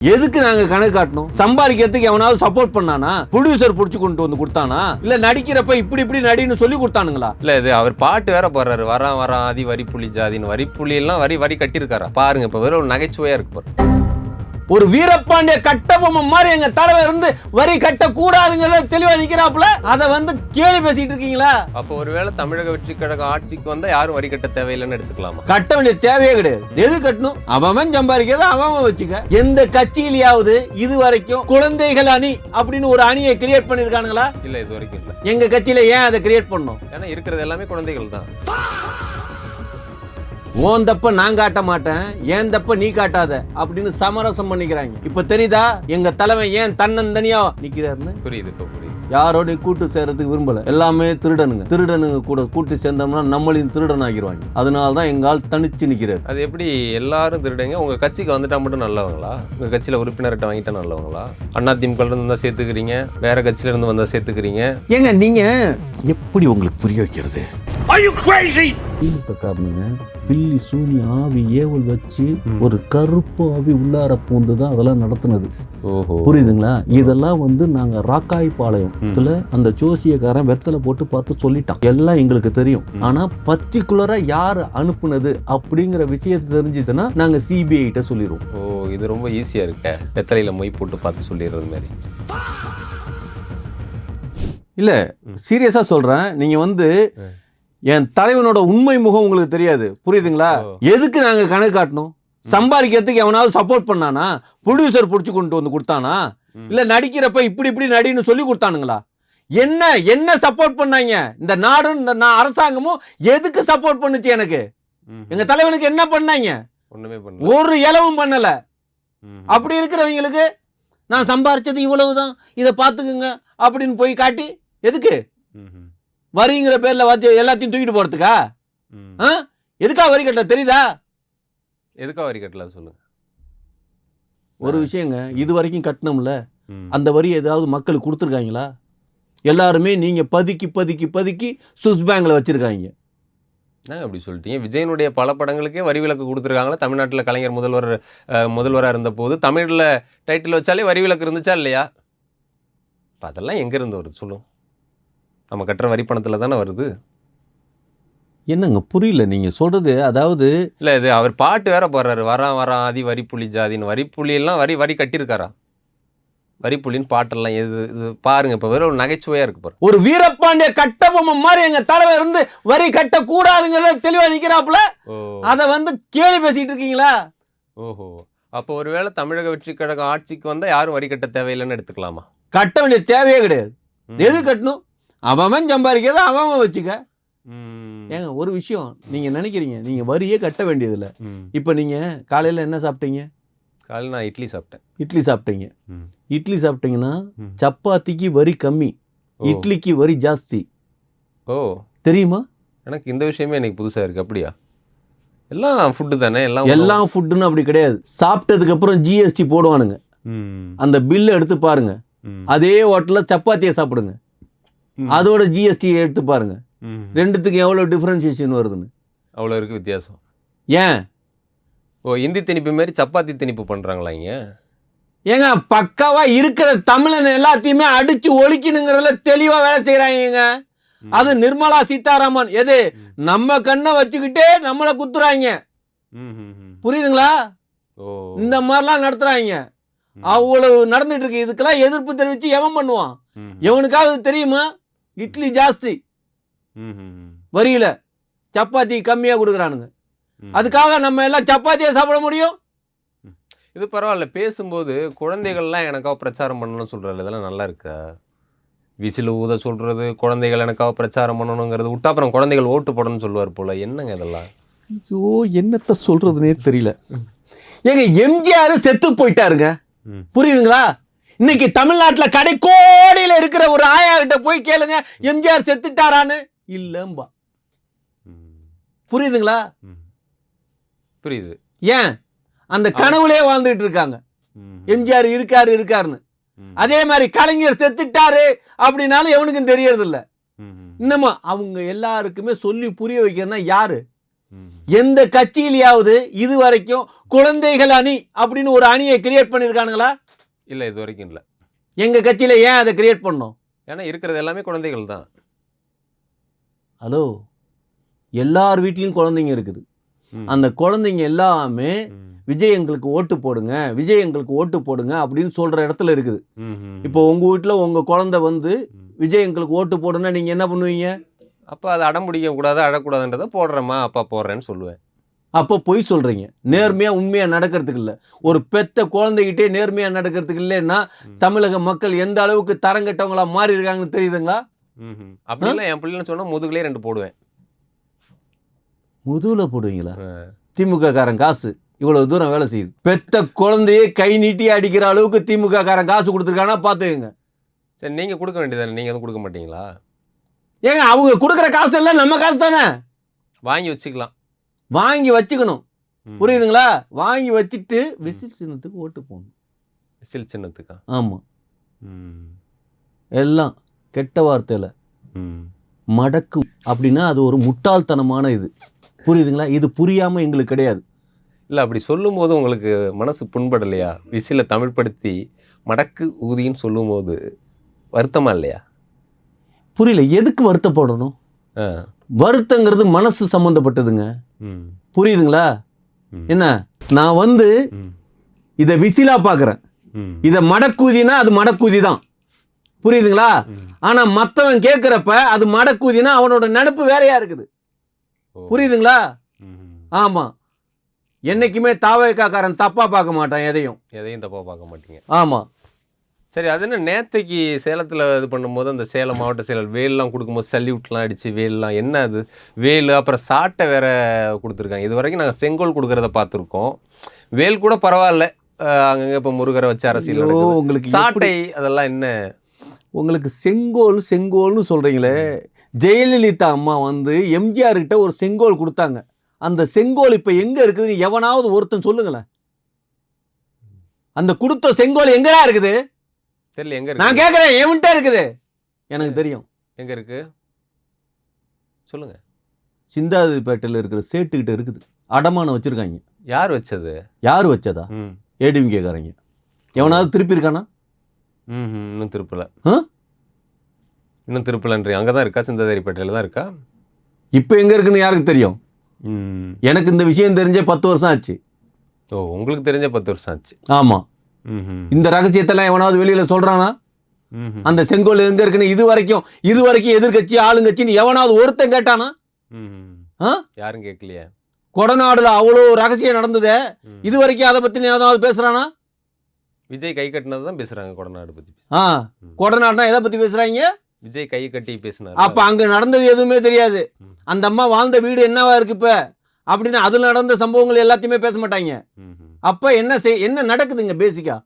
எதுக்கு நாங்க கணக்கு காட்டணும்? சம்பாதிக்கிறதுக்கு எவனாவது சப்போர்ட் பண்ணானா? ப்ரொடியூசர் புடிச்சு கொண்டு வந்து கொடுத்தானா? இல்ல நடிக்கிறப்ப இப்படி இப்படி நடின்னு சொல்லி கொடுத்தானுங்களா? இல்ல இது அவர் பாட்டு வேற போடுறாரு, வரான் ஆதி வரி புலி ஜாதின்னு. வரி புலி எல்லாம் வரி கட்டிருக்காரா பாருங்க. இப்ப வேற ஒரு நகைச்சுவையா இருக்கு பாரு. ஒரு வீரபாண்டிய கட்டபொம்மன் மாதிரி எங்க தலைவர் இருந்து வரி கட்ட கூடாதுங்கிறத தெளிவா நிக்கிறாப்புல. அத வந்து கேலி பேசிட்டு இருக்கீங்களா? அப்ப ஒருவேளை தமிழக வெற்றி கழகம் ஆட்சிக்கு வந்தா யாரும் வரி கட்ட தேவையில்லைன்னு எடுத்துக்கலாமா? கட்ட வேண்டிய தேவையே கிடையாது. எது கட்டணும்? அவன் சம்பாதிக்கிறத அவன் வச்சுக்க. எந்த கட்சியிலாவது இது வரைக்கும் குழந்தைகள் அணி அப்படின்னு ஒரு அணியை கிரியேட் பண்ணிருக்கானுங்களா? இல்ல இது வரைக்கும் இல்ல. எங்க கட்சியில ஏன் அதை கிரியேட் பண்ணோம்? ஏன்னா இருக்கிறது எல்லாமே குழந்தைகள் தான். ஓன் தப்ப நான் காட்ட மாட்டேன், ஏன் தப்ப நீ காட்டாத அப்படின்னு சமரசம் பண்ணிக்கிறாங்க. இப்ப தெரியுதா எங்க தலைமை ஏன் தன்னந்தனியா நிக்கிறாருன்னு? புரியுது, இப்ப புரியுது. யாரோட கூட்டு சேர்றதுக்கு விரும்பல. எல்லாமே திருடனுங்க கூட கூட்டு சேர்ந்தோம்னா நம்மளையும் திருடன் ஆகிடுவாங்க. அதனாலதான் எங்க ஆள் தனிச்சு நிக்கிறாரு. அது எப்படி எல்லாரும் திருடங்க? உங்க கட்சிக்கு வந்துட்டா மட்டும் நல்லவங்களா? உங்க கட்சியில உறுப்பினர்கிட்ட வாங்கிட்டா நல்லவங்களா? அதிமுக இருந்து வந்தா சேர்த்துக்கிறீங்க, வேற கட்சியில இருந்து வந்தா சேர்த்துக்கிறீங்க. ஏங்க நீங்க எப்படி உங்களுக்கு புரிய வைக்கிறது? பில்லி சூனி ஆவி ஏவல் வச்சு ஒரு கருப்பு ஆவி உள்ளார பூந்துதான் அதெல்லாம் நடத்துனது. புரியுதுங்களா? இதெல்லாம் வந்து நாங்க ராக்காய் பாளையத்துல அந்த ஜோசியக்காரன் வெத்தலை போட்டு பார்த்து சொல்லிட்டான். எல்லாம் எங்களுக்கு தெரியும். ஆனா பர்டிகுலரா யாரு அனுப்புனது அப்படிங்கிற விஷயத்தை தெரிஞ்சுதுன்னா நாங்க சிபிஐ கிட்ட சொல்லிடுவோம். ஓ, இது ரொம்ப ஈஸியா இருக்க. வெத்தலையில மொய் போட்டு பார்த்து சொல்லிடுறது மாதிரி. இல்ல சீரியஸா சொல்றேன். நீங்க வந்து என் தலைவனோட உண்மை முகம் உங்களுக்கு தெரியாது. புரியுதுங்களா? எதுக்கு நாங்க கணக்கு காட்டணும்? சம்பாதிக்கிறதுக்கு எவனாவது சப்போர்ட் பண்ணானா? ப்ரொடியூசர் புடிச்சு கொண்டு வந்து கொடுத்தானா? இல்ல நடிக்கிறப்ப இப்படி இப்படி நடின்னு சொல்லி கொடுத்தானுங்களா? என்ன சப்போர்ட் பண்ணாங்க? இந்த நாடும் இந்த அரசாங்கமும் எதுக்கு சப்போர்ட் பண்ணுச்சு? எனக்கு எங்க தலைவனுக்கு என்ன பண்ணாங்க? ஒரு இலவும் பண்ணல. அப்படி இருக்கிறவங்களுக்கு நான் சம்பாரிச்சது இவ்வளவுதான், இதை பார்த்துக்குங்க அப்படின்னு போய் காட்டி எதுக்கு? வரிங்கிற பேர்ல எல்லாத்தையும் தூக்கிட்டு போறதுக்கா? எதுக்கா வரி கட்டல? தெரியுதா? எதுக்கா வரி கட்டல சொல்லுங்க. ஒரு விஷயங்க, இது வரைக்கும் கட்டணும்ல, அந்த வரி ஏதாவது மக்களுக்கு கொடுத்துருக்காங்களா? எல்லாருமே நீங்க பதுக்கி சுவிஸ் பேங்க்ல வச்சிருக்காங்க. அப்படி சொல்லிட்டீங்க. விஜயனுடைய பல படங்களுக்கே வரி விலக்கு கொடுத்துருக்காங்களா? தமிழ்நாட்டில் கலைஞர் முதல்வராக இருந்த போது தமிழில் டைட்டில் வச்சாலே வரி விலக்கு இருந்துச்சா இல்லையா? இப்போ அதெல்லாம் எங்கேருந்து வருது சொல்லுங்க? நம்ம கட்டுற வரி பணத்தில் தானே வருது. என்னங்க புரியல நீங்க சொல்றது? அதாவது இல்லை இது அவர் பாட்டு வேற போடுறாரு, வரான் ஆதி வரி புலி ஜாதின்னு. வரி புலி எல்லாம் வரி கட்டிருக்காரா? வரி புலின்னு பாட்டெல்லாம் இது பாருங்க. இப்போ வேற ஒரு நகைச்சுவையா இருக்கு பாரு. ஒரு வீரபாண்டிய கட்டபொம்மன் மாதிரி எங்க தலைவர் இருந்து வரி கட்ட கூடாதுங்கிறத தெளிவா நிக்கிறாப்புல. அத வந்து கேலி பேசிட்டு இருக்கீங்களா? ஓஹோ, அப்போ ஒருவேளை தமிழக வெற்றி கழகம் ஆட்சிக்கு வந்தா யாரும் வரி கட்ட தேவையில்லைன்னு எடுத்துக்கலாமா? கட்ட வேண்டிய தேவையே கிடையாது. எது கட்டணும்? அவன் சம்பாதிக்கிறத அவன் வச்சுக்க. ஏங்க ஒரு விஷயம் நீங்க நினைக்கிறீங்க, நீங்க வரியே கட்ட வேண்டியதில்ல. இப்ப நீங்க காலையில என்ன சாப்பிட்டீங்க? காலையில் நான் இட்லி சாப்பிட்டேன். இட்லி சாப்பிட்டீங்கன்னா சப்பாத்திக்கு வரி கம்மி, இட்லிக்கு வரி ஜாஸ்தி. ஓ, தெரியுமா? எனக்கு இந்த விஷயமே எனக்கு புதுசா இருக்கு. அப்படியா? எல்லாம் ஃபுட்டு தானே? எல்லாம் ஃபுட்டுன்னு அப்படி கிடையாது. சாப்பிட்டதுக்கு அப்புறம் ஜிஎஸ்டி போடுவானுங்க. அந்த பில்லை எடுத்து பாருங்க. அதே ஹோட்டல்ல சப்பாத்தியை சாப்பிடுங்க, அதோட ஜிஎஸ்டி எடுத்து பாருங்க. ரெண்டுத்துக்கு எவ்வளவு டிஃபரன்சியேஷன் வருதுன்னு. அவ்வளோ இருக்கு வித்தியாசம். ஏன்? ஓ, இந்தி திணிப்பு மாதிரி சப்பாத்தி திணிப்பு பண்றாங்களா இங்க? ஏங்க பக்காவா இருக்கிற தமிழன் எல்லாத்தையுமே அடிச்சு ஒழிக்கணுங்கிறதுல தெளிவா வேலை செய்யறாங்க. அது நிர்மலா சீதாராமன் எது நம்ம கண்ணை வச்சுக்கிட்டே நம்மளை குத்துறாங்க. புரியுதுங்களா? இந்த மாதிரிலாம் நடத்துறாங்க. அவ்வளவு நடந்துட்டு இருக்கு. இதுக்கெல்லாம் எதிர்ப்பு தெரிவிச்சு எவன் பண்ணுவான்? எவனுக்காவது தெரியுமா? இட்லி ஜாஸ்தி வரியில, சப்பாத்தி கம்மியா கொடுக்குறானுங்க. அதுக்காக நம்ம எல்லாம் சப்பாத்தியை சாப்பிட முடியும்? இது பரவாயில்ல. பேசும்போது குழந்தைகள்லாம் எனக்காக பிரச்சாரம் பண்ணணும்னு சொல்றாரு. இதெல்லாம் நல்லா இருக்கா? விசில் ஊத சொல்றது, குழந்தைகள் எனக்காக பிரச்சாரம் பண்ணணுங்கிறது விட்டா அப்புறம் குழந்தைகள் ஓட்டு போடணும்னு சொல்லுவார் போல. என்னங்க இதெல்லாம்? ஐயோ, என்னத்த சொல்றதுனே தெரியல. ஏங்க எம்ஜிஆர் செத்து போயிட்டாருங்க. புரியுதுங்களா? இன்னைக்கு தமிழ்நாட்டுல கடைக்கோடியில இருக்கிற ஒரு ஆயா கிட்ட போய் கேளுங்க, எம்ஜிஆர் செத்துட்டாரான்னு. இல்லம்பா. புரியுதுங்களா? புரியுது. ஏன்? அந்த கனவுலே வாழ்ந்துட்டு இருக்காங்க. எம்ஜிஆர் இருக்காருன்னு. அதே மாதிரி கலைஞர் செத்துட்டாரு அப்படின்னாலும் எவனுக்கும் தெரியறது இல்ல. இன்னமும் அவங்க எல்லாருக்குமே சொல்லி புரிய வைக்கிறனா யாரு? எந்த கட்சியிலேயாவது இது வரைக்கும் குழந்தைகள் அணி அப்படின்னு ஒரு அணியை கிரியேட் பண்ணியிருக்கானுங்களா? இல்லை, இது வரைக்கும் இல்லை. எங்க கட்சியில ஏன் அதை கிரியேட் பண்ணோம்? ஏன்னா இருக்கிறது எல்லாமே குழந்தைகள் தான். ஹலோ, எல்லார் வீட்லயும் குழந்தைங்க இருக்குது. அந்த குழந்தைங்க எல்லாமே விஜய் எங்களுக்கு ஓட்டு போடுங்க, விஜய் எங்களுக்கு ஓட்டு போடுங்க அப்படின்னு சொல்ற இடத்துல இருக்குது. இப்போ உங்க வீட்டுல உங்க குழந்தை வந்து விஜய் எங்களுக்கு ஓட்டு போடுன்னா நீங்க என்ன பண்ணுவீங்க? அப்போ அதை அடம் பிடிக்க கூடாது, அழக்கூடாதுன்றதை போடுறேம்மா அப்பா போடுறேன்னு சொல்லுவேன். அப்போ பொய் சொல்றீங்க. நேர்மையா உண்மையா நடக்கிறதுக்கு இல்லை. ஒரு பெத்த குழந்தைகிட்டே நேர்மையா நடக்கிறதுக்கு இல்லைன்னா தமிழக மக்கள் எந்த அளவுக்கு தரங்கட்டவங்களா மாறி இருக்காங்கன்னு தெரியுதுங்களா? அப்படிலாம் என் பிள்ளைன்னு சொன்னா முதுகுலேயே 2 போடுவேன். முதுகுல போடுவீங்களா? திமுக காரன் காசு இவ்வளவு தூரம் வேலை செய்யுது. பெத்த குழந்தையே கை நீட்டி அடிக்கிற அளவுக்கு திமுக காரன் காசு கொடுத்துருக்கானா பாத்துக்கங்க. சரி, நீங்க கொடுக்க வேண்டியதானே, நீங்க எதுவும் கொடுக்க மாட்டீங்களா? ஏங்க அவங்க கொடுக்குற காசு எல்லாம் நம்ம காசு தானே. வாங்கி வச்சுக்கலாம், வாங்கி வச்சுக்கணும். புரியுதுங்களா? வாங்கி வச்சுட்டு விசில் சின்னத்துக்கு ஓட்டு போடணும். விசில் சின்னத்துக்கா? ஆமா. எல்லாம் கெட்ட வார்த்தையில மடக்கு அப்படின்னா அது ஒரு முட்டாள்தனமான இது. புரியுதுங்களா? இது புரியாம எங்களுக்கு கிடையாது. இல்லை, அப்படி சொல்லும் போது உங்களுக்கு மனசு புண்படலையா? விசில தமிழ்படுத்தி மடக்கு ஊதின்னு சொல்லும் போது வருத்தமா இல்லையா? புரியல. எதுக்கு வருத்தப்படணும்? வருத்தங்கிறது மனசு சம்பந்தப்பட்டதுங்க. புரியுதுங்களா? என்ன, நான் வந்து இதை விசிலா பார்க்குறேன், இதை மடக்கூதினா அது மடக்கூதி தான். புரியுதுங்களா? ஆனா மற்றவன் கேட்குறப்ப அது மடக்கூதினா அவனோட நினைப்பு வேறையா இருக்குது. புரியுதுங்களா? ஆமா. என்னைக்குமே தாவேக்காரன் தப்பா பார்க்க மாட்டான், எதையும் தப்பா பார்க்க மாட்டீங்க. ஆமா. சரி, அது என்ன நேத்தைக்கு சேலத்தில் இது பண்ணும்போது அந்த சேலம் மாவட்ட செயலர் வேல்லாம் கொடுக்கும்போது சல்யூட்லாம் அடித்து வேல்லாம் என்ன அது வேல் அப்புறம் சாட்டை வேற கொடுத்துருக்காங்க. இது வரைக்கும் நாங்கள் செங்கோல் கொடுக்குறத பார்த்துருக்கோம். வேல் கூட பரவாயில்ல, அங்கங்கே இப்போ முருகரை வச்சு அரசியல். உங்களுக்கு சாட்டை அதெல்லாம் என்ன? உங்களுக்கு செங்கோல்னு சொல்கிறீங்களே. ஜெயலலிதா அம்மா வந்து எம்ஜிஆர் கிட்ட ஒரு செங்கோல் கொடுத்தாங்க. அந்த செங்கோல் இப்போ எங்கே இருக்குதுன்னு எவனாவது ஒருத்தன் சொல்லுங்களேன். அந்த கொடுத்த செங்கோல் எங்கடா இருக்குது? தெரியல. எங்க இருக்கு? நான் கேட்குறேன், எவன்கிட்ட இருக்குது? எனக்கு தெரியும். எங்கே இருக்கு சொல்லுங்க. சிந்தாதிரிப்பேட்டையில் இருக்கிற சேட்டுக்கிட்ட இருக்குது. அடமானம் வச்சுருக்காங்க. யார் வச்சது? யார் வச்சதா? ஏடிஎம்கே காரங்க. எவனாவது திருப்பி இருக்கானா? இன்னும் திருப்பலை. இன்னும் திருப்பலன்றி. அங்கே தான் இருக்கா? சிந்தாதிரிப்பேட்டையில் தான் இருக்கா? இப்போ எங்கே இருக்குன்னு யாருக்கு தெரியும்? எனக்கு இந்த விஷயம் தெரிஞ்சே 10 வருஷம் ஆச்சு. ஓ, உங்களுக்கு தெரிஞ்ச 10 வருஷம் ஆச்சு. ஆமாம். இந்த ரகசியத்தெல்லாம் எவனாவது வெளியில சொல்றானா? அந்த செங்கோல் எங்க இருக்குன்னு இது வரைக்கும் எதிர்கட்சி ஆளுங்கட்சின்னு எவனாவது ஒருத்தன் கேட்டானா? யாரும் கேட்கலையே. கொடநாடுல அவ்வளோ ரகசியம் நடந்தது, இது வரைக்கும் அதை பத்தி ஏதாவது பேசுறானா? விஜய் கை கட்டினது தான் பேசுறாங்க கொடநாடு பத்தி. கொடநாடுனா எதை பத்தி பேசுறாங்க? விஜய் கை கட்டி பேசினார். அப்ப அங்க நடந்தது எதுவுமே தெரியாது. அந்த அம்மா வாழ்ந்த வீடு என்னவா இருக்கு இப்ப அப்படின்னு அதுல நடந்த சம்பவங்கள் எல்லாத்தையுமே பேச மாட்டாங்க. அப்ப என்ன நடக்குதுங்க? பேசிக்கா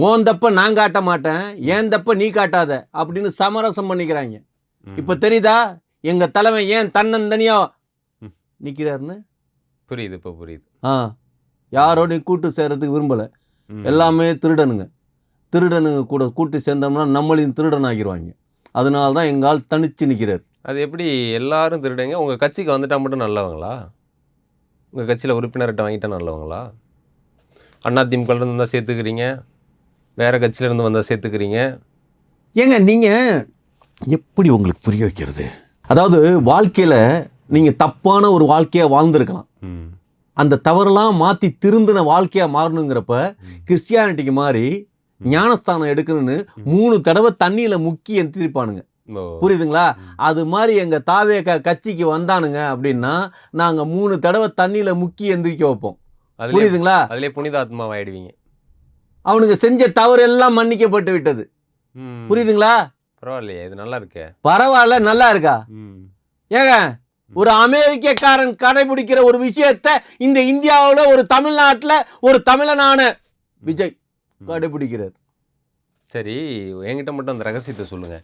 ஓன் தப்ப நான் காட்ட மாட்டேன், ஏன் தப்ப நீ காட்டாத அப்படின்னு சமரசம் பண்ணிக்கிறாங்க. இப்ப தெரியுதா எங்க தலைமை ஏன் தன்னந்தனியா நிக்கிறாருன்னு? புரியுது. இப்ப புரியுது. யாரோடையும் கூட்டு சேர்றதுக்கு விரும்பல. எல்லாமே திருடனுங்க கூட கூட்டு சேர்ந்தோம்னா நம்மளையும் திருடன் ஆகிடுவாங்க. அதனால தான் எங்கால் தனிச்சு நிற்கிறார். அது எப்படி எல்லாரும் திருடங்க? உங்க கட்சிக்கு வந்துட்டா மட்டும் நல்லவங்களா? உங்க கட்சியில் உறுப்பினர்கிட்ட வாங்கிட்டா நல்லவங்களா? அதிமுக இருந்து வந்தால் சேர்த்துக்கிறீங்க, வேற கட்சியிலேருந்து வந்தால் சேர்த்துக்கிறீங்க. ஏங்க நீங்கள் எப்படி உங்களுக்கு புரிய வைக்கிறது? அதாவது வாழ்க்கையில் நீங்கள் தப்பான ஒரு வாழ்க்கையாக வாழ்ந்துருக்கலாம். அந்த தவறெல்லாம் மாற்றி திருந்தின வாழ்க்கையாக மாறணுங்கிறப்ப கிறிஸ்டியானிட்டிக்கு மாதிரி ஞானஸ்தானம் எடுக்கணும்னு 3 தடவை தண்ணியில் முக்கி எந்திரிப்பானுங்க. புரியுதுங்களா? அது மாதிரி எங்கள் தாவேக கட்சிக்கு வந்தானுங்க அப்படின்னா நாங்கள் 3 தடவை தண்ணியில் முக்கி எந்திரிக்க வைப்போம். புரியுதுங்களா? அதிலே புனிதாத்மாவை ஆயிடுவீங்க. அவனுங்க செஞ்ச தவறு எல்லாம் மன்னிக்கப்பட்டு விட்டது. புரியுதுங்களா? பரவாயில்லையே, இது நல்லா இருக்கே. பரவாயில்ல, நல்லா இருக்கா? ஏங்க ஒரு அமெரிக்கக்காரன் கடைபிடிக்கிற ஒரு விஷயத்தை இந்த இந்தியாவில் ஒரு தமிழ்நாட்டில் ஒரு தமிழனான விஜய் கடைபிடிக்கிறார். சரி, என்கிட்ட மட்டும் அந்த ரகசியத்தை சொல்லுங்க.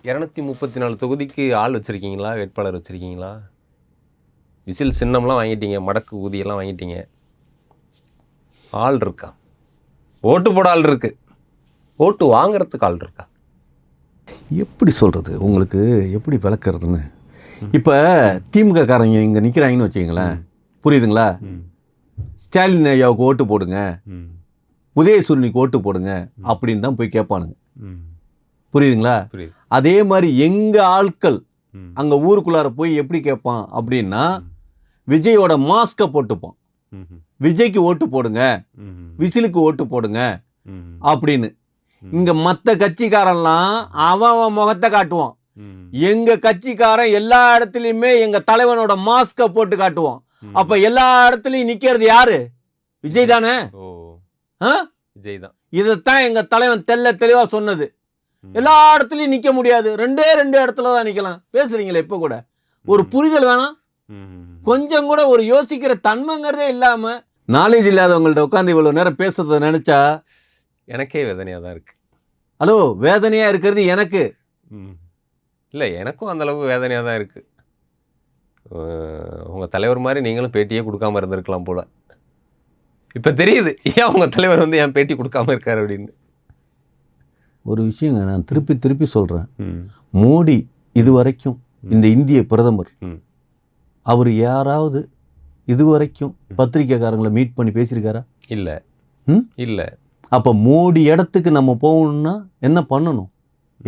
234 தொகுதிக்கு ஆள் வச்சிருக்கீங்களா? வேட்பாளர் வச்சிருக்கீங்களா? விசில் சின்னம்லாம் வாங்கிட்டீங்க, மடக்கு ஊதியெல்லாம் வாங்கிட்டீங்க. ஆள் இருக்கா? ஓட்டு போட ஆள் இருக்கு, ஓட்டு வாங்குறதுக்கு ஆள் இருக்கா? எப்படி சொல்கிறது உங்களுக்கு, எப்படி விளக்குறதுன்னு? இப்போ திமுக காரங்க இங்கே நிற்கிறாங்கன்னு வச்சுங்களேன், புரியுதுங்களா? ஸ்டாலின் ஐயாவுக்கு ஓட்டு போடுங்க, உதயசூரியனுக்கு ஓட்டு போடுங்க அப்படின்னு தான் போய் கேட்பானுங்க. புரியுதுங்களா? அதே மாதிரி எங்க ஆட்கள் அங்க ஊருக்குள்ளார போய் எப்படி கேட்பான் அப்படின்னா, விஜயோட மாஸ்கை போட்டுப்பான், விஜய்க்கு ஓட்டு போடுங்க, விசிலுக்கு ஓட்டு போடுங்க அப்படின்னு. இங்க மத்த கட்சிக்காரெல்லாம் அவன் முகத்தை காட்டுவான். எங்க கட்சிக்காரன் எல்லா இடத்துலயுமே எங்க தலைவனோட மாஸ்கை போட்டு காட்டுவான். அப்ப எல்லா இடத்துலயும் நிக்கிறது யாரு? விஜய் தானே. விஜய் தான். இதைத்தான் எங்க தலைவன் தெளிவா சொன்னது. எல்லா இடத்துலயும் நிக்க முடியாது, ரெண்டே இடத்துல தான் நிக்கலாம். பேசுறீங்களே இப்ப கூட ஒரு புரிதல் வேணாம், கொஞ்சம் கூட ஒரு யோசிக்கிற தன்மைங்கிறதே இல்லாம நாலேஜ் இல்லாதவங்கள்ட்ட உட்காந்து இவ்வளவு நேரம் பேசுறத நினைச்சா எனக்கே வேதனையா தான் இருக்கு. ஹலோ, வேதனையா இருக்கிறது எனக்கு இல்லை, எனக்கும் அந்த அளவுக்கு வேதனையாக தான் இருக்குது. உங்கள் தலைவர் மாதிரி நீங்களும் பேட்டியே கொடுக்காம இருந்திருக்கலாம் போல். இப்போ தெரியுது ஏன் உங்கள் தலைவர் வந்து என் பேட்டி கொடுக்காம இருக்கார் அப்படின்னு. ஒரு விஷயங்க நான் திருப்பி சொல்கிறேன். மோடி இதுவரைக்கும் இந்த இந்திய பிரதமர் அவர் யாராவது இதுவரைக்கும் பத்திரிக்கைக்காரங்களை மீட் பண்ணி பேசியிருக்காரா? இல்லை. இல்லை. அப்போ மோடி இடத்துக்கு நம்ம போகணும்னா என்ன பண்ணணும்?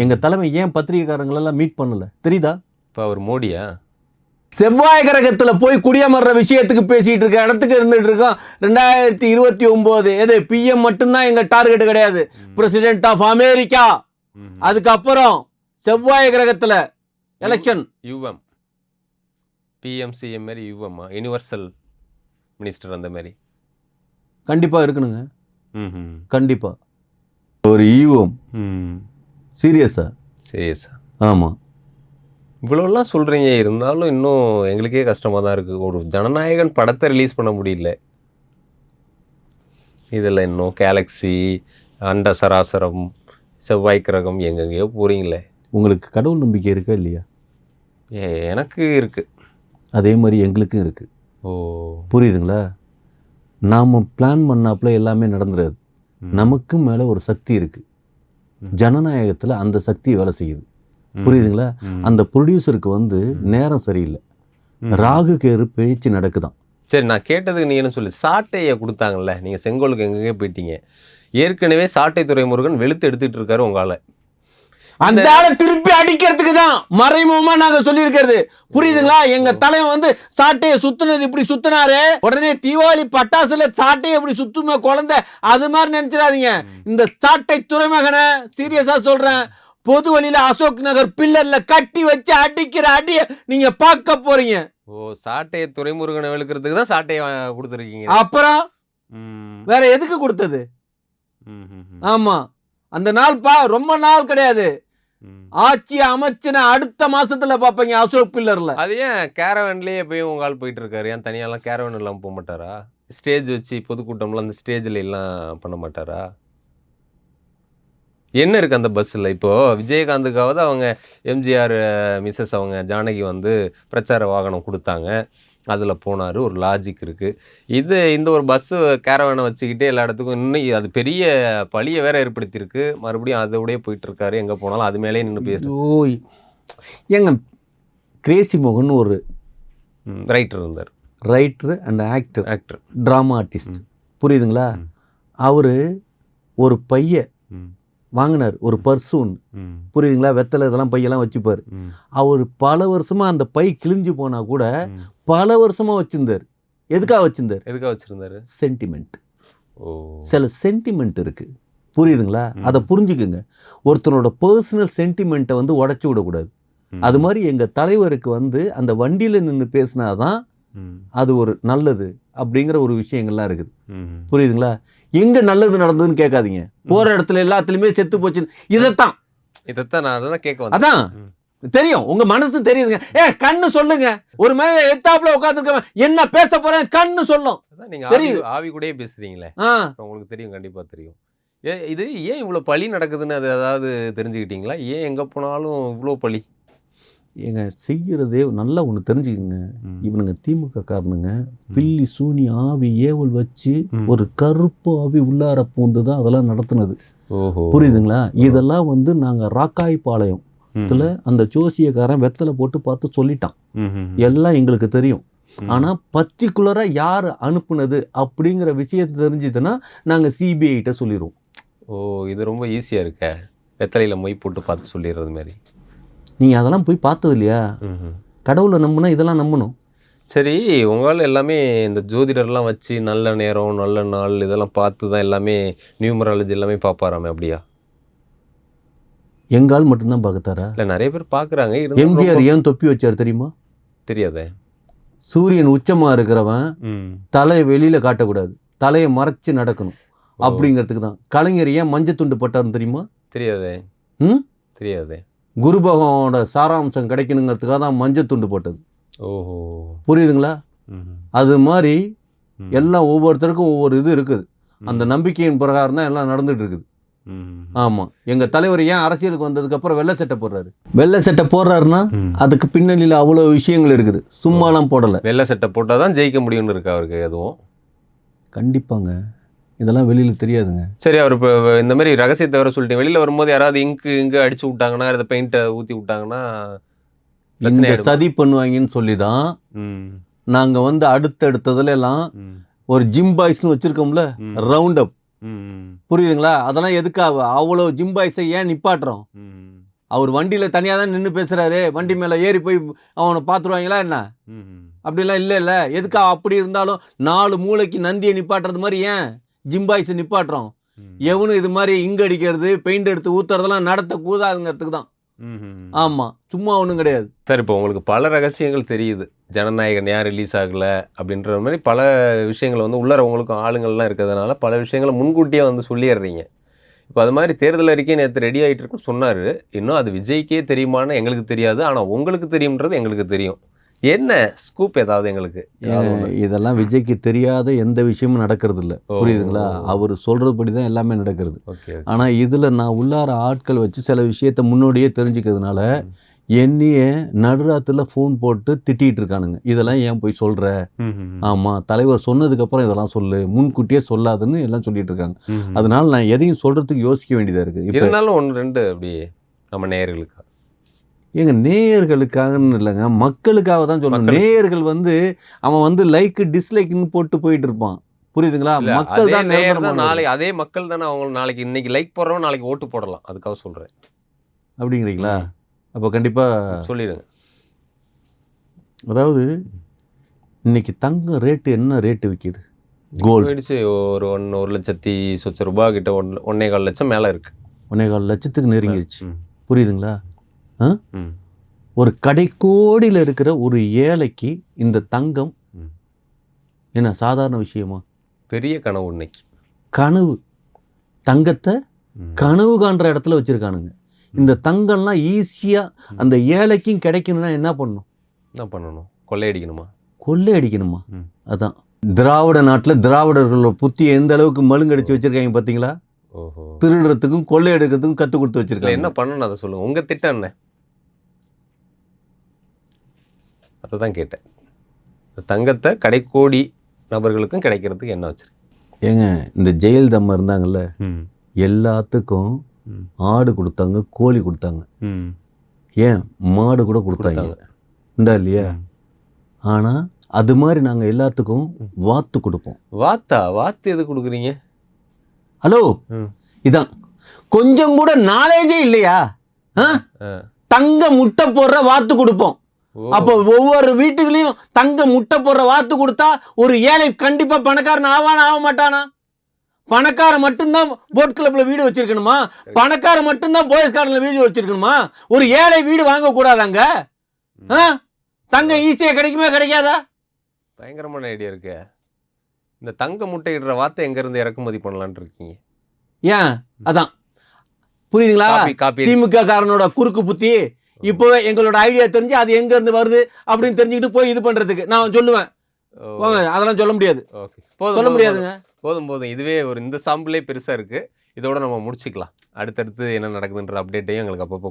எங்கள் தலைமை ஏன் பத்திரிகைக்காரங்களெல்லாம் மீட் பண்ணல தெரியுதா? இப்போ அவர் மோடியா செவ்வாய் கிரகத்தில் போய் குடியமர்ற விஷயத்துக்கு பேசிகிட்டு இருக்க இடத்துக்கு இருந்துகிட்டு இருக்கோம். 2029 எது பிஎம் மட்டும்தான் எங்கள் டார்கெட் கிடையாது, பிரசிடென்ட் ஆஃப் அமெரிக்கா. அதுக்கப்புறம் செவ்வாய் கிரகத்தில் எலெக்ஷன். யுஎம் பிஎம் சிஎம் மாதிரி யுஎம்மா, யூனிவர்சல் மினிஸ்டர் அந்த மாதிரி கண்டிப்பாக இருக்கணுங்க. கண்டிப்பாக ஒரு ஈவம். சீரியஸா? ஆமாம். இவ்வளோலாம் சொல்கிறீங்க, இருந்தாலும் இன்னும் எங்களுக்கே கஷ்டமாக தான் இருக்குது. ஒரு ஜனநாயகன் படத்தை ரிலீஸ் பண்ண முடியல. இதில் இன்னும் கேலக்ஸி, அண்ட சராசரம், செவ்வாய் கிரகம் எங்கெங்கேயோ போகிறீங்களே. உங்களுக்கு கடவுள் நம்பிக்கை இருக்கா இல்லையா? எனக்கு இருக்குது, அதே மாதிரி எங்களுக்கும் இருக்குது. ஓ, புரியுதுங்களா? நாம் பிளான் பண்ணாப்புல எல்லாமே நடந்துடாது. நமக்கு மேலே ஒரு சக்தி இருக்குது, ஜனநாயகத்தில் அந்த சக்தி வேலை செய்யுது. புரியுதுங்களா? அந்த ப்ரொடியூசருக்கு வந்து நேரம் சரியில்லை, ராகு கேரு பேச்சு நடக்குதான். சரி, நான் கேட்டதுக்கு நீ என்ன சொல்லி சாட்டையை கொடுத்தாங்கல்ல, நீங்கள் செங்கோலுக்கு எங்கெங்கே போயிட்டீங்க. ஏற்கனவே சாட்டை துரைமுருகன் வெளுத்து எடுத்துகிட்டு இருக்காரு உங்களால். அந்த ஆளை திருப்பி அடிக்கிறதுக்கு தான் மறைமுகமா நாங்க சொல்லியிருக்கிறது. புரியுதுங்களா? எங்க தலைவன் வந்து சாட்டையை சுத்துனது இப்படி சுத்தினாரு, உடனே தீபாவளி பட்டாசுல சாட்டையை இப்படி சுத்துமே குழந்தை, அது மாதிரி நினைச்சிடாதீங்க. இந்த சாட்டை துறைமகனை சீரியஸா சொல்றேன், பொது வழியில அசோக் நகர் பில்லர்ல கட்டி வச்சு அடிக்கிற அடிய நீங்க பார்க்க போறீங்க. ஓ, சாட்டையை துரைமுருகனை வெளுக்கிறதுக்கு தான் சாட்டையை கொடுத்துருக்கீங்க. அப்புறம் வேற எதுக்கு கொடுத்தது? ஆமா, அந்த நாள் ரொம்ப நாள் கிடையாது, ஆட்சி அமைச்சின அடுத்த மாசத்துல பாப்பீங்க அசோக் பில்லர்ல. அது ஏன் கேரவன்லயே போய் உங்க ஆள் போயிட்டு இருக்காரு? ஏன் தனியாலாம் கேரவன் எல்லாம் போக மாட்டாரா? ஸ்டேஜ் வச்சு பொதுக்கூட்டம்ல அந்த ஸ்டேஜ்ல எல்லாம் பண்ண மாட்டாரா? என்ன இருக்கு அந்த பஸ்ஸில்? இப்போ விஜயகாந்துக்காவது அவங்க எம்ஜிஆர் மிஸ்ஸஸ் அவங்க ஜானகி வந்து பிரச்சார வாகனம் கொடுத்தாங்க, அதில் போனார், ஒரு லாஜிக் இருக்குது. இந்த ஒரு பஸ்ஸு கேரவானை வச்சுக்கிட்டே எல்லா இடத்துக்கும் இன்னும் அது பெரிய பழியை வேற ஏற்படுத்தியிருக்கு. மறுபடியும் அதோடய போயிட்டுருக்காரு, எங்கே போனாலும் அது மேலே நின்று பேசுவோம். எங்க கிரேசி மோகன் ஒரு ரைட்டர் இருந்தார், writer and actor drama artist. புரியுதுங்களா? அவர் ஒரு பைய வாங்கினார், ஒரு பர்ஸு ஒன்று. புரியுதுங்களா? வெத்தலை இதெல்லாம் பையெல்லாம் வச்சுப்பார். அவர் பல வருஷமா அந்த பை கிழிஞ்சு போனா கூட பல வருஷமா வச்சிருந்தார். எதுக்காக வச்சிருந்தாரு? சென்டிமெண்ட். சில சென்டிமெண்ட் இருக்கு, புரியுதுங்களா? அதை புரிஞ்சுக்குங்க. ஒருத்தனோட பர்சனல் சென்டிமெண்ட்டை வந்து உடச்சி விடக்கூடாது. அது மாதிரி எங்க தலைவருக்கு வந்து அந்த வண்டியில நின்று பேசினாதான் அது ஒரு நல்லது அப்படிங்கிற ஒரு விஷயங்கள்லாம் இருக்குது. புரியுதுங்களா? எங்க நல்லது நடந்ததுன்னு கேட்காதீங்க. போற இடத்துல எல்லாத்துலயுமே செத்து போச்சு. இதைத்தான் நான் அதான் கேட்க வந்தேன். அதான் தெரியும், உங்க மனசு தெரியுதுங்க. கண்ணு சொல்லுங்க, ஒரு மேல எத்தாப்புல உட்காந்துருக்க என்ன பேச போறேன் கண்ணு சொல்லும். நீங்க ஆவி கூட பேசுறீங்களே, உங்களுக்கு தெரியும், கண்டிப்பா தெரியும். இது ஏன் இவ்வளவு பழி நடக்குதுன்னு அது ஏதாவது தெரிஞ்சுக்கிட்டீங்களா? ஏன் எங்க போனாலும் இவ்வளோ பழி? ஏங்க செய்கிறதே நல்லா ஒன்று தெரிஞ்சுக்கங்க. இவனுங்க திமுக காரணங்க பில்லி சூனி ஆவி ஏவல் வச்சு ஒரு கருப்பு ஆவி உள்ளார பூண்டு தான் அதெல்லாம் நடத்துனது. புரியுதுங்களா? இதெல்லாம் வந்து நாங்கள் ராக்காய்பாளையம் அந்த ஜோசியக்காரன் வெத்தலை போட்டு பார்த்து சொல்லிட்டான். எல்லாம் எங்களுக்கு தெரியும். ஆனா பர்டிகுலரா யார் அனுப்புனது அப்படிங்கிற விஷயத்தை தெரிஞ்சுதுன்னா நாங்க சிபிஐ கிட்ட சொல்லிடுவோம். ஓ, இது ரொம்ப ஈஸியா இருக்க, வெத்தலையில மொய் போட்டு பார்த்து சொல்லிடுறது மாதிரி. நீங்க அதெல்லாம் போய் பார்த்தது இல்லையா? கடவுளை நம்புனா இதெல்லாம் நம்பணும். சரி, உங்களால் எல்லாமே இந்த ஜோதிடர்லாம் வச்சு நல்ல நேரம் நல்ல நாள் இதெல்லாம் பார்த்து தான் எல்லாமே நியூமராலஜி எல்லாமே பார்ப்பாராமே, அப்படியா? எங்கால் மட்டும்தான் பார்க்கத்தாரா? இல்லை, நிறைய பேர் பார்க்குறாங்க. எம்ஜிஆர் ஏன் தொப்பி வச்சார் தெரியுமா? தெரியாதே. சூரியன் உச்சமா இருக்கிறவன் தலையை வெளியில காட்டக்கூடாது, தலையை மறைச்சு நடக்கணும் அப்படிங்கிறதுக்கு தான். கலைஞர் ஏன் மஞ்சள் துண்டு போட்டார்னு தெரியுமா? தெரியாதே. தெரியாதே. குரு பகவானோட சாராம்சம் கிடைக்கணுங்கிறதுக்காக தான் மஞ்சள் துண்டு போட்டது. ஓஹோ, புரியுதுங்களா? அது மாதிரி எல்லாம் ஒவ்வொருத்தருக்கும் ஒவ்வொரு இது இருக்குது. அந்த நம்பிக்கையின் பிரகாரம் தான் எல்லாம் நடந்துட்டு இருக்குது. ஆமாம், எங்கள் தலைவர் ஏன் அரசியலுக்கு வந்ததுக்கு அப்புறம் வெள்ளை சட்டை போடுறாரு? வெள்ளை சட்டை போடுறாருன்னா அதுக்கு பின்னணியில் அவ்வளோ விஷயங்கள் இருக்குது, சும்மாலாம் போடலை. வெள்ளை சட்டை போட்டால் தான் ஜெயிக்க முடியும்னு இருக்கு அவருக்கு எதுவும்? கண்டிப்பாங்க, இதெல்லாம் வெளியில் தெரியாதுங்க. சரி, அவர் இப்போ இந்த மாதிரி ரகசியத்தை வர சொல்லிட்டேன். வெளியில் வரும்போது யாராவது இங்கு அடிச்சு விட்டாங்கன்னா, இதை பெயிண்ட்டை ஊற்றி விட்டாங்கன்னா சதி பண்ணுவாங்கன்னு சொல்லி தான் நாங்கள் வந்து அடுத்தடுத்ததுல எல்லாம் ஒரு ஜிம் பாய்ஸ்னு வச்சுருக்கோம்ல, ரவுண்ட் அப். புரியுதுங்களா? அதெல்லாம் எதுக்காக அவ்வளோ ஜிம் பாய்ஸை ஏன் நிப்பாட்டுறோம்? அவர் வண்டியில் தனியாக தான் நின்று பேசுகிறாரு, வண்டி மேலே ஏறி போய் அவனை பார்த்துருவாங்களா என்ன? அப்படிலாம் இல்லை. எதுக்காக அப்படி இருந்தாலும் 4 மூளைக்கு நந்தியை நிப்பாட்டுறது மாதிரி ஏன் ஜிம் பாய்ஸை நிப்பாட்டுறோம்? எவனும் இது மாதிரி இங்கு அடிக்கிறது பெயிண்ட் எடுத்து ஊத்துறதெல்லாம் நடத்தக்கூடாதுங்கிறதுக்கு தான். ஆமாம், சும்மா ஒன்றும் கிடையாது. சார், இப்போ உங்களுக்கு பல ரகசியங்கள் தெரியுது. ஜனநாயகன் ஏன் ரிலீஸ் ஆகலை அப்படின்ற மாதிரி பல விஷயங்கள் வந்து உள்ளர உங்களுக்கும் ஆளுங்கள்லாம் இருக்கிறதுனால பல விஷயங்களை முன்கூட்டியே வந்து சொல்லிடுறீங்க. இப்போ அது மாதிரி தேர்தல் அறிக்கை நேற்று ரெடி ஆகிட்டு இருக்குன்னு சொன்னார். இன்னும் அது விஜய்க்கே தெரியுமான்னு எங்களுக்கு தெரியாது, ஆனால் உங்களுக்கு தெரியும்ன்றது எங்களுக்கு தெரியும். என்ன ஸ்கூப் ஏதாவது எங்களுக்கு? இதெல்லாம் விஜய்க்கு தெரியாத எந்த விஷயமும் நடக்கிறது இல்லை, புரியுதுங்களா? அவர் சொல்கிறபடி தான் எல்லாமே நடக்கிறது. ஆனால் இதில் நான் உள்ளார ஆட்கள் வச்சு சில விஷயத்த முன்னோடியே தெரிஞ்சுக்கிறதுனால என்னைய நடுராத்தில் ஃபோன் போட்டு திட்டிகிட்டு இருக்கானுங்க. இதெல்லாம் ஏன் போய் சொல்கிற? ஆமாம், தலைவர் சொன்னதுக்கப்புறம் இதெல்லாம் சொல்லு, முன்கூட்டியே சொல்லாதுன்னு எல்லாம் சொல்லிட்டு இருக்காங்க. அதனால நான் எதையும் சொல்கிறதுக்கு யோசிக்க வேண்டியதாக இருக்குது. இருந்தாலும் 1-2 அப்படி நம்ம நேயர்களுக்கு, எங்க நேயர்களுக்காகன்னு இல்லைங்க, மக்களுக்காக தான் சொல்லணும். நேயர்கள் வந்து அவன் வந்து லைக் டிஸ்லைக்னு போட்டு போயிட்டு இருப்பான், புரியுதுங்களா? மக்கள் தான் நாளைக்கு அதே மக்கள் தானே அவங்க நாளைக்கு இன்னைக்கு லைக் போடுறவன் நாளைக்கு ஓட்டு போடலாம். அதுக்காக சொல்கிறேன். அப்படிங்கிறீங்களா? அப்போ கண்டிப்பாக சொல்லிடுங்க. அதாவது இன்னைக்கு தங்கம் ரேட்டு என்ன ரேட்டு விற்கிது? கோல்டு போயிடுச்சு. ஒரு 1 லட்சத்தி சொச்ச ரூபாய் கிட்ட 1.25 லட்சம் மேலே இருக்கு. 1.25 லட்சத்துக்கு நெருங்கிடுச்சு, புரியுதுங்களா? ஒரு கடைக்கோடியில் இருக்கிற ஒரு ஏழைக்கு இந்த தங்கம் என்ன சாதாரண விஷயமா? பெரிய கனவு. இன்னைக்கு கனவு, தங்கத்தை கனவு காண்ற இடத்துல வச்சிருக்கானுங்க. இந்த தங்கம்லாம் ஈஸியாக அந்த ஏழைக்கும் கிடைக்கணும்னா என்ன பண்ணணும்? கொள்ளையடிக்கணுமா? அதான் திராவிட நாட்டில் திராவிடர்களோட புத்தி எந்த அளவுக்கு மழுங்கடிச்சு வச்சிருக்காங்க பார்த்தீங்களா? திருடுறதுக்கும் கொள்ளையடிக்கிறதுக்கும் கற்றுக் கொடுத்து வச்சிருக்காங்க. என்ன பண்ணணும் அதை சொல்லுங்க. உங்கள் திட்டம் என்ன? அதை தான் கேட்டேன். தங்கத்தை கடைக்கோடி நபர்களுக்கும் கிடைக்கிறதுக்கு என்ன வச்சிருக்கு? ஏங்க, இந்த ஜெயலலிதா இருந்தாங்கல்ல, எல்லாத்துக்கும் ஆடு கொடுத்தாங்க, கோழி கொடுத்தாங்க, ஏன் மாடு கூட கொடுத்தாங்க, உண்டா இல்லையா? ஆனால் அது மாதிரி நாங்கள் எல்லாத்துக்கும் வாத்து கொடுப்போம். வாத்து எது கொடுக்குறீங்க? ஹலோ, இதான் கொஞ்சம் கூட நாலேஜே இல்லையா? தங்க முட்டை போடுற வாத்து கொடுப்போம். அப்போ ஒவ்வொரு வீட்டுகளையும் தங்க முட்டை போடுற வாத்து கொடுத்தா ஒரு ஏழை கண்டிப்பா பணக்காரன் ஆக மாட்டானா? பணக்காரன் மட்டும்தான் போட் கிளப்ல வீடு வச்சிருக்கணுமா? பணக்காரன் மட்டும்தான் போயஸ் கார்டன்ல வீடு வச்சிருக்கணுமா? ஒரு ஏழை வீடு வாங்க கூடாதாங்க? தங்கம் ஈஸியா கிடைக்குமே, கிடைக்காதா? பயங்கரமான ஐடியா இருக்கு. இந்த தங்க முட்டையிடுற வார்த்தை எங்க இருந்து இறக்குமதி பண்ணலான்னு இருக்கீங்க? ஏன் அதான் புரியுதுங்களா? திமுக காரனோட குறுக்கு புத்தி இப்போவே எங்களோட ஐடியா தெரிஞ்சு அது எங்க இருந்து வருது அப்படின்னு தெரிஞ்சுக்கிட்டு போய் இது பண்றதுக்கு நான் சொல்லுவேன். அதெல்லாம் சொல்ல முடியாது, சொல்ல முடியாதுங்க. போதும். இதுவே ஒரு இந்த சாம்பிளே பெருசா இருக்கு. இதோட நம்ம முடிச்சுக்கலாம். அடுத்தடுத்து என்ன நடக்குதுன்ற அப்டேட்டையும் எங்களுக்கு அப்பப்போ.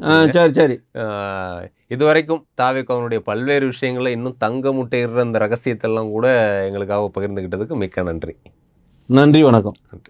சரி. இதுவரைக்கும் தாவேக்காவுடைய பல்வேறு விஷயங்களை, இன்னும் தங்க முட்டையிடுற அந்த ரகசியத்தெல்லாம் கூட எங்களுக்காக பகிர்ந்துகிட்டதுக்கு மிக்க நன்றி. நன்றி, வணக்கம். நன்றி.